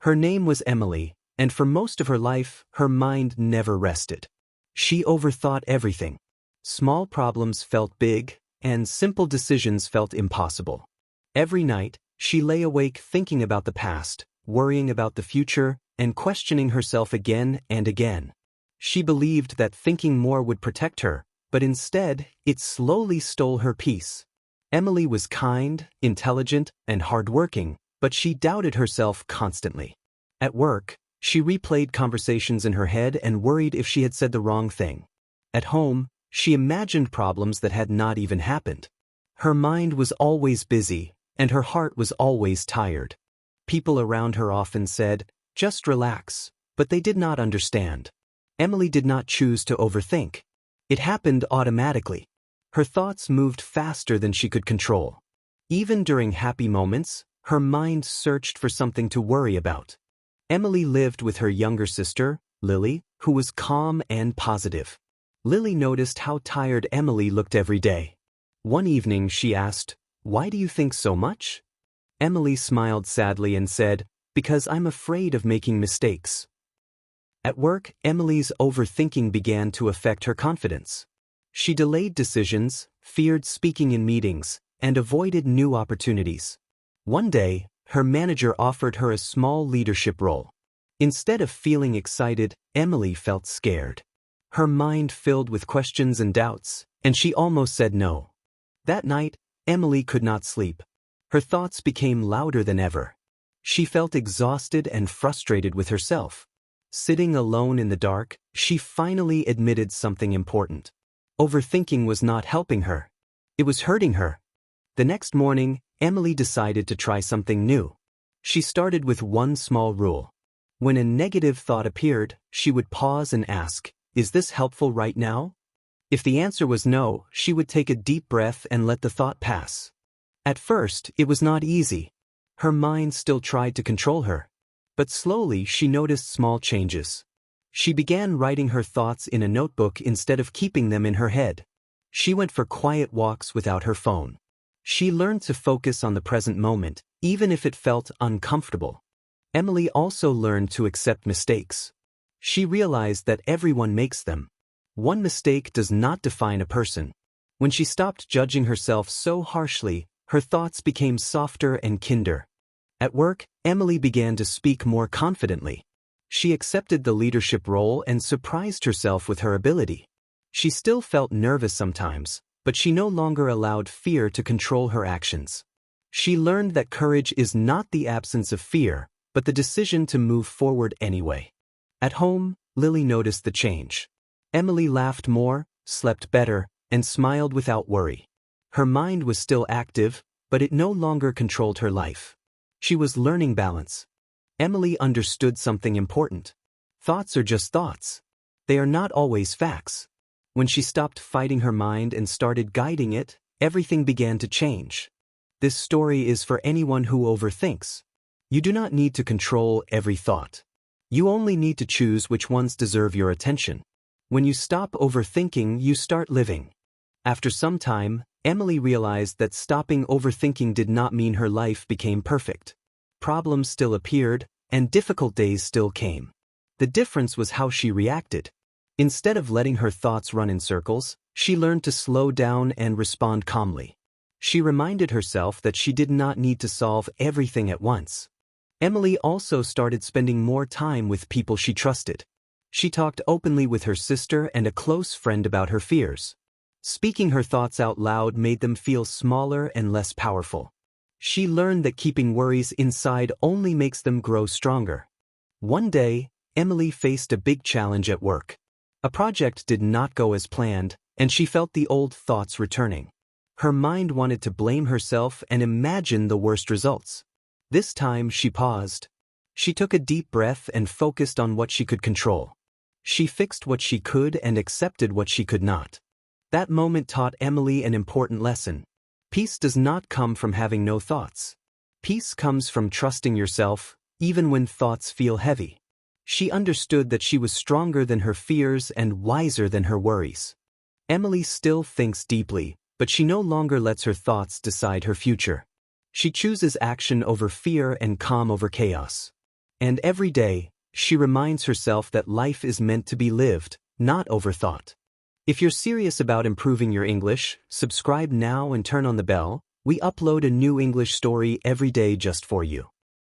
Her name was Emily, and for most of her life, her mind never rested. She overthought everything. Small problems felt big, and simple decisions felt impossible. Every night, she lay awake thinking about the past, worrying about the future, and questioning herself again and again. She believed that thinking more would protect her, but instead, it slowly stole her peace. Emily was kind, intelligent, and hardworking, but she doubted herself constantly. At work, she replayed conversations in her head and worried if she had said the wrong thing. At home, she imagined problems that had not even happened. Her mind was always busy, and her heart was always tired. People around her often said, "Just relax," but they did not understand. Emily did not choose to overthink. It happened automatically. Her thoughts moved faster than she could control. Even during happy moments, her mind searched for something to worry about. Emily lived with her younger sister, Lily, who was calm and positive. Lily noticed how tired Emily looked every day. One evening she asked, "Why do you think so much?" Emily smiled sadly and said, "Because I'm afraid of making mistakes." At work, Emily's overthinking began to affect her confidence. She delayed decisions, feared speaking in meetings, and avoided new opportunities. One day, her manager offered her a small leadership role. Instead of feeling excited, Emily felt scared. Her mind filled with questions and doubts, and she almost said no. That night, Emily could not sleep. Her thoughts became louder than ever. She felt exhausted and frustrated with herself. Sitting alone in the dark, she finally admitted something important. Overthinking was not helping her. It was hurting her. The next morning, Emily decided to try something new. She started with one small rule. When a negative thought appeared, she would pause and ask, "Is this helpful right now?" If the answer was no, she would take a deep breath and let the thought pass. At first, it was not easy. Her mind still tried to control her. But slowly she noticed small changes. She began writing her thoughts in a notebook instead of keeping them in her head. She went for quiet walks without her phone. She learned to focus on the present moment, even if it felt uncomfortable. Emily also learned to accept mistakes. She realized that everyone makes them. One mistake does not define a person. When she stopped judging herself so harshly, her thoughts became softer and kinder. At work, Emily began to speak more confidently. She accepted the leadership role and surprised herself with her ability. She still felt nervous sometimes, but she no longer allowed fear to control her actions. She learned that courage is not the absence of fear, but the decision to move forward anyway. At home, Lily noticed the change. Emily laughed more, slept better, and smiled without worry. Her mind was still active, but it no longer controlled her life. She was learning balance. Emily understood something important. Thoughts are just thoughts. They are not always facts. When she stopped fighting her mind and started guiding it, everything began to change. This story is for anyone who overthinks. You do not need to control every thought. You only need to choose which ones deserve your attention. When you stop overthinking, you start living. After some time, Emily realized that stopping overthinking did not mean her life became perfect. Problems still appeared, and difficult days still came. The difference was how she reacted. Instead of letting her thoughts run in circles, she learned to slow down and respond calmly. She reminded herself that she did not need to solve everything at once. Emily also started spending more time with people she trusted. She talked openly with her sister and a close friend about her fears. Speaking her thoughts out loud made them feel smaller and less powerful. She learned that keeping worries inside only makes them grow stronger. One day, Emily faced a big challenge at work. A project did not go as planned, and she felt the old thoughts returning. Her mind wanted to blame herself and imagine the worst results. This time she paused. She took a deep breath and focused on what she could control. She fixed what she could and accepted what she could not. That moment taught Emily an important lesson. Peace does not come from having no thoughts. Peace comes from trusting yourself, even when thoughts feel heavy. She understood that she was stronger than her fears and wiser than her worries. Emily still thinks deeply, but she no longer lets her thoughts decide her future. She chooses action over fear and calm over chaos. And every day, she reminds herself that life is meant to be lived, not overthought. If you're serious about improving your English, subscribe now and turn on the bell. We upload a new English story every day just for you.